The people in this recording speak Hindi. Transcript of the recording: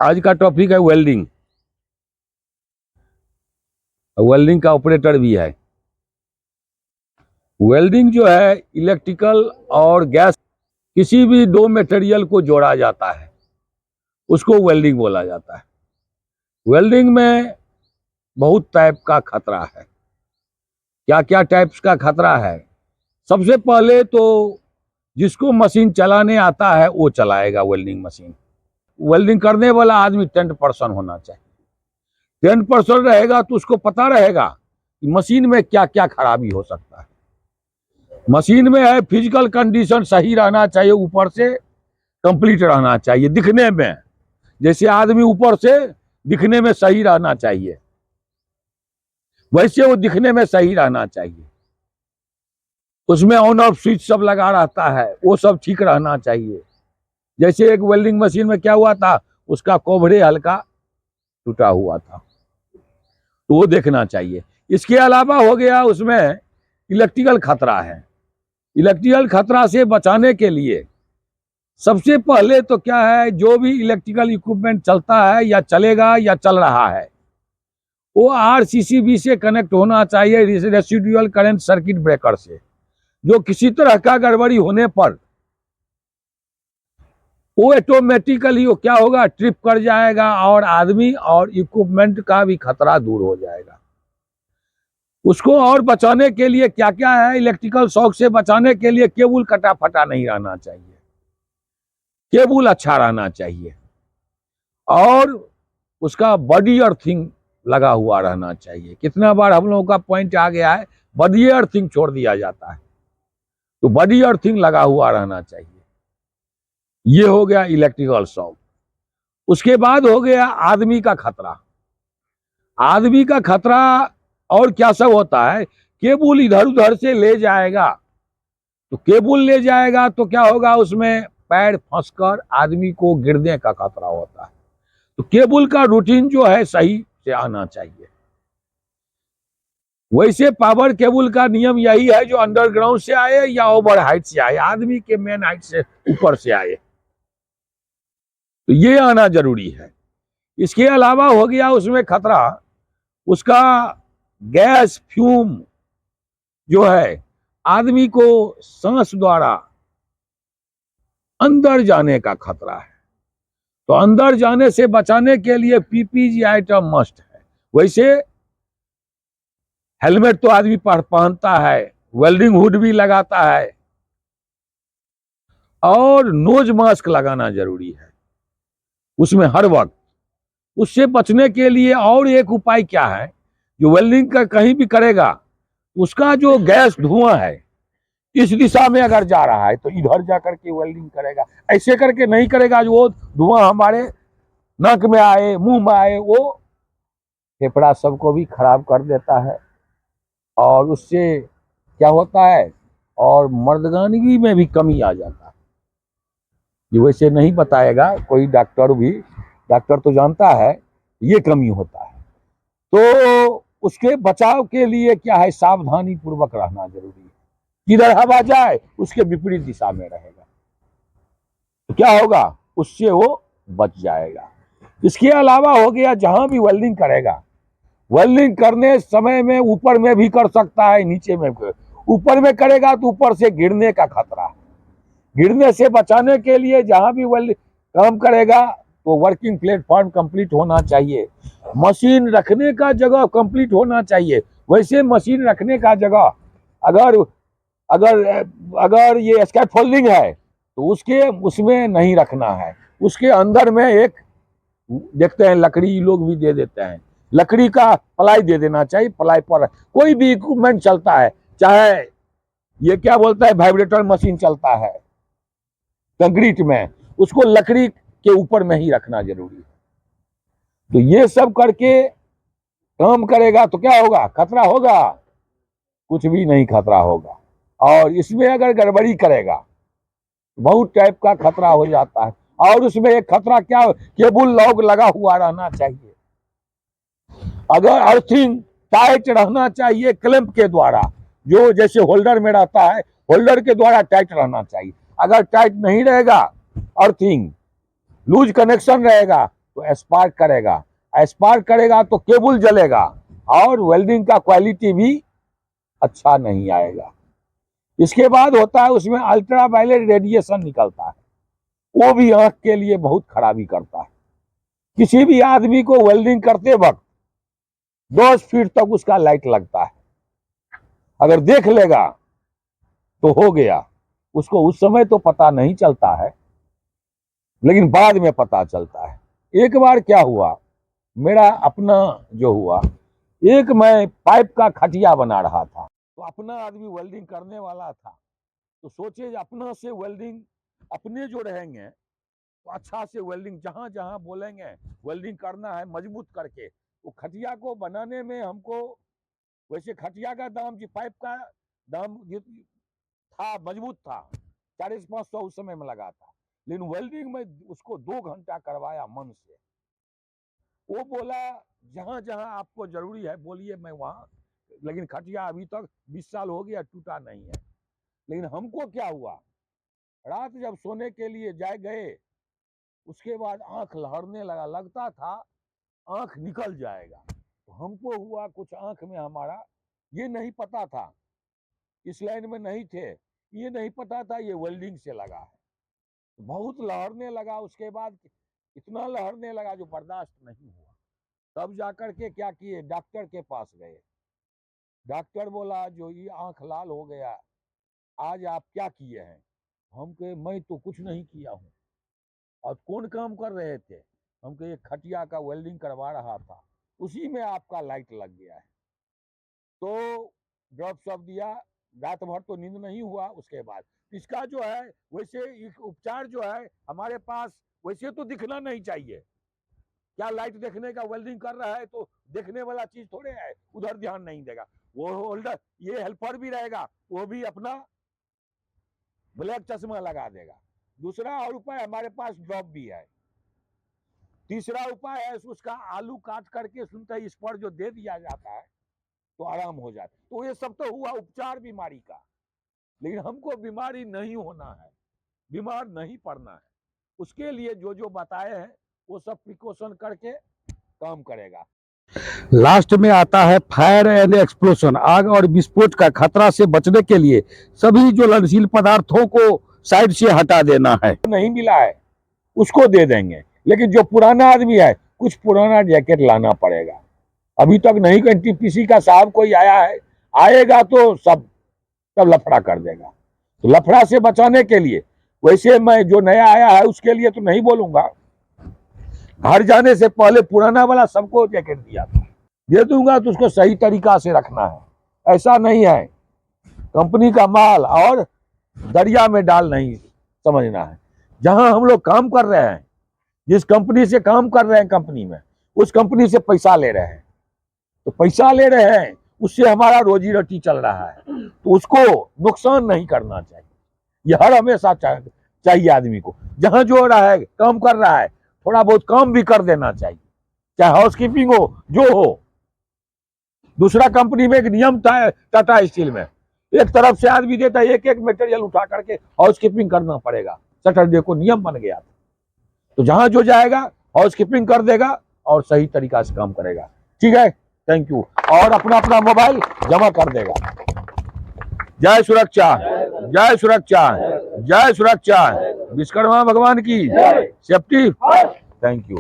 आज का टॉपिक है वेल्डिंग। वेल्डिंग का ऑपरेटर भी है। वेल्डिंग जो है इलेक्ट्रिकल और गैस किसी भी दो मटेरियल को जोड़ा जाता है, उसको वेल्डिंग बोला जाता है। वेल्डिंग में बहुत टाइप का खतरा है। क्या क्या टाइप्स का खतरा है? सबसे पहले तो जिसको मशीन चलाने आता है वो चलाएगा वेल्डिंग मशीन। वेल्डिंग करने वाला आदमी 10% होना चाहिए। 10% रहेगा तो उसको पता रहेगा कि मशीन में क्या क्या खराबी हो सकता है। मशीन में है फिजिकल कंडीशन सही रहना चाहिए, ऊपर से कंप्लीट रहना चाहिए। दिखने में जैसे आदमी ऊपर से दिखने में सही रहना चाहिए, वैसे वो दिखने में सही रहना चाहिए। उसमें ऑन ऑफ स्विच सब लगा रहता है, वो सब ठीक रहना चाहिए। जैसे एक वेल्डिंग मशीन में क्या हुआ था, उसका कोभरे हल्का टूटा हुआ था, तो वो देखना चाहिए। इसके अलावा हो गया उसमें इलेक्ट्रिकल खतरा है। इलेक्ट्रिकल खतरा से बचाने के लिए सबसे पहले तो क्या है, जो भी इलेक्ट्रिकल इक्विपमेंट चलता है या चलेगा या चल रहा है वो आरसीसीबी से कनेक्ट होना चाहिए, रेसिडुअल करंट सर्किट ब्रेकर से। जो किसी तरह का गड़बड़ी होने पर वो ऑटोमेटिकली वो क्या होगा, ट्रिप कर जाएगा और आदमी और इक्विपमेंट का भी खतरा दूर हो जाएगा। उसको और बचाने के लिए क्या क्या है, इलेक्ट्रिकल शॉक से बचाने के लिए केबल कटा फटा नहीं रहना चाहिए, केबल अच्छा रहना चाहिए, और उसका बॉडी अर्थिंग लगा हुआ रहना चाहिए। कितना बार हम लोगों का पॉइंट आ गया है, बॉडी अर्थिंग छोड़ दिया जाता है, तो बॉडी अर्थिंग लगा हुआ रहना चाहिए। ये हो गया इलेक्ट्रिकल शॉक। उसके बाद हो गया आदमी का खतरा। आदमी का खतरा और क्या सब होता है, केबल इधर उधर से ले जाएगा, तो केबल ले जाएगा तो क्या होगा, उसमें पैर फंसकर आदमी को गिरने का खतरा होता है। तो केबल का रूटीन जो है सही से आना चाहिए। वैसे पावर केबल का नियम यही है, जो अंडरग्राउंड से आए या ओवर हाइट से आए, आदमी के मेन हाइट से ऊपर से आए, तो ये आना जरूरी है। इसके अलावा हो गया उसमें खतरा, उसका गैस फ्यूम जो है आदमी को सांस द्वारा अंदर जाने का खतरा है। तो अंदर जाने से बचाने के लिए पीपीजी आइटम मस्ट है। वैसे हेलमेट तो आदमी पहनता है, वेल्डिंग हुड भी लगाता है, और नोज मास्क लगाना जरूरी है उसमें हर वक्त। उससे बचने के लिए और एक उपाय क्या है, जो वेल्डिंग का कहीं भी करेगा उसका जो गैस धुआं है इस दिशा में अगर जा रहा है तो इधर जाकर के वेल्डिंग करेगा, ऐसे करके नहीं करेगा जो वो धुआं हमारे नाक में आए, मुंह में आए, वो फेफड़ा सबको भी खराब कर देता है और उससे क्या होता है, और मर्दानगी में भी कमी आ जाता है। ये वैसे नहीं बताएगा कोई डॉक्टर भी, डॉक्टर तो जानता है ये कमी होता है। तो उसके बचाव के लिए क्या है, सावधानी पूर्वक रहना जरूरी है। किधर हवा जाए उसके विपरीत दिशा में रहेगा, तो क्या होगा, उससे वो बच जाएगा। इसके अलावा हो गया, जहां भी वेल्डिंग करेगा, वेल्डिंग करने समय में ऊपर में भी कर सकता है, नीचे में भी। ऊपर में करेगा तो ऊपर से गिरने का खतरा है। गिरने से बचाने के लिए जहां भी वेल्डिंग काम करेगा तो वर्किंग प्लेटफॉर्म कंप्लीट होना चाहिए, मशीन रखने का जगह कंप्लीट होना चाहिए। वैसे मशीन रखने का जगह अगर अगर अगर ये स्कैफोल्डिंग है तो उसमें नहीं रखना है। उसके अंदर में एक देखते हैं लकड़ी लोग भी दे देते हैं, लकड़ी का प्लाई दे देना चाहिए। प्लाई पर कोई भी इक्विपमेंट चलता है, चाहे ये क्या बोलता है वाइब्रेटर मशीन चलता है कंक्रीट में, उसको लकड़ी के ऊपर में ही रखना जरूरी है। तो ये सब करके काम करेगा तो क्या होगा, खतरा होगा? कुछ भी नहीं खतरा होगा। और इसमें अगर गड़बड़ी करेगा बहुत टाइप का खतरा हो जाता है। और उसमें एक खतरा क्या, केबल लॉक लगा हुआ रहना चाहिए। अगर अर्थिंग टाइट रहना चाहिए क्लैंप के द्वारा, जो जैसे होल्डर में रहता है, होल्डर के द्वारा टाइट रहना चाहिए। अगर टाइट नहीं रहेगा, अर्थिंग लूज कनेक्शन रहेगा, तो तो स्पार्क करेगा, स्पार्क करेगा तो केबल जलेगा और वेल्डिंग का क्वालिटी भी अच्छा नहीं आएगा। इसके बाद होता है उसमें अल्ट्रा वायलेट रेडिएशन निकलता है, वो भी आंख के लिए बहुत खराबी करता है। किसी भी आदमी को वेल्डिंग करते वक्त 10 फीट तक उसका लाइट लगता है, अगर देख लेगा तो हो गया। उसको उस समय तो पता नहीं चलता है, लेकिन बाद में पता चलता है। एक बार क्या हुआ, मेरा अपना जो हुआ, एक मैं पाइप का खटिया बना रहा था, तो अपना आदमी वेल्डिंग करने वाला था, तो सोचे अपना से वेल्डिंग अपने जो रहेंगे तो अच्छा से वेल्डिंग जहां जहां बोलेंगे वेल्डिंग करना है मजबूत करके। तो खटिया को बनाने में हमको, वैसे खटिया का दाम जी पाइप का दाम था, मजबूत था, 450 उस समय में लगा था, लेकिन वेल्डिंग में उसको 2 घंटा करवाया मन से। वो बोला जहां जहां आपको जरूरी है बोलिए, मैं वहां, लेकिन खटिया अभी तक 20 साल हो गया टूटा नहीं है। लेकिन हमको क्या हुआ, रात जब सोने के लिए जाए गए, उसके बाद आंख लहरने लगा, लगता था आंख निकल जाएगा। तो हमको हुआ कुछ आंख में हमारा, ये नहीं पता था, इस लाइन में नहीं थे, ये नहीं पता था ये वेल्डिंग से लगा है। तो बहुत लहरने लगा, उसके बाद इतना लहरने लगा जो बर्दाश्त नहीं हुआ। तब जाकर के क्या किए, डॉक्टर के पास गए। डॉक्टर बोला जो ये आंख लाल हो गया, आज आप क्या किए हैं? हम कहे मैं तो कुछ नहीं किया हूँ। और कौन काम कर रहे थे? हम कहे खटिया का वेल्डिंग करवा रहा था, उसी में आपका लाइट लग गया है। तो ड्रॉप सब दिया, रात भर तो नींद नहीं हुआ। उसके बाद इसका जो है वैसे उपचार जो है हमारे पास, वैसे तो दिखना नहीं चाहिए, क्या लाइट देखने का, वेल्डिंग कर रहा है तो देखने वाला चीज थोड़े है, उधर ध्यान नहीं देगा। वो होल्डर, ये हेल्पर भी रहेगा, वो भी अपना ब्लैक चश्मा लगा देगा। दूसरा और उपाय हमारे पास ड्रॉप भी है। तीसरा उपाय है उसका आलू काट करके सुनते ही इस पर जो दे दिया जाता है तो आराम हो जाता है। तो ये सब तो हुआ उपचार बीमारी का, लेकिन हमको बीमारी नहीं होना है, बीमार नहीं पड़ना है। उसके लिए जो जो बताए हैं वो सब प्रिकॉशन करके काम करेगा। लास्ट में आता है फायर एंड एक्सप्लोजन, आग और विस्फोट का खतरा से बचने के लिए सभी ज्वलनशील पदार्थों को साइड से हटा देना है। नहीं मिला है उसको दे देंगे, लेकिन जो पुराना आदमी है कुछ पुराना जैकेट लाना पड़ेगा। अभी तक नहीं, एनटीपीसी का साहब कोई आया है, आएगा तो सब लफड़ा कर देगा। तो लफड़ा से बचाने के लिए, वैसे मैं जो नया आया है उसके लिए तो नहीं बोलूंगा, घर जाने से पहले पुराना वाला सबको जैकेट दिया था, दे दूंगा तो उसको सही तरीका से रखना है। ऐसा नहीं है कंपनी का माल और दरिया में डाल नहीं समझना है। जहां हम लोग काम कर रहे हैं, जिस कंपनी से काम कर रहे हैं, कंपनी में उस कंपनी से पैसा ले रहे हैं, तो पैसा ले रहे हैं उससे हमारा रोजी रोटी चल रहा है, तो उसको नुकसान नहीं करना चाहिए। ये हर हमेशा चाहिए आदमी को, जहां जो रहा है काम कर रहा है थोड़ा बहुत काम भी कर देना चाहिए, चाहे हाउसकीपिंग हो जो हो। दूसरा कंपनी में एक नियम था टाटा स्टील में, एक तरफ से आदमी देता है, एक एक मटेरियल उठा करके हाउसकीपिंग करना पड़ेगा। सैटरडे को नियम बन गया था, तो जहां जो जाएगा हाउसकीपिंग कर देगा और सही तरीका से काम करेगा। ठीक है, थैंक यू। और अपना अपना मोबाइल जमा कर देगा। जय सुरक्षा, जय सुरक्षा, जय सुरक्षा, विश्वकर्मा भगवान की सेफ्टी। Thank you.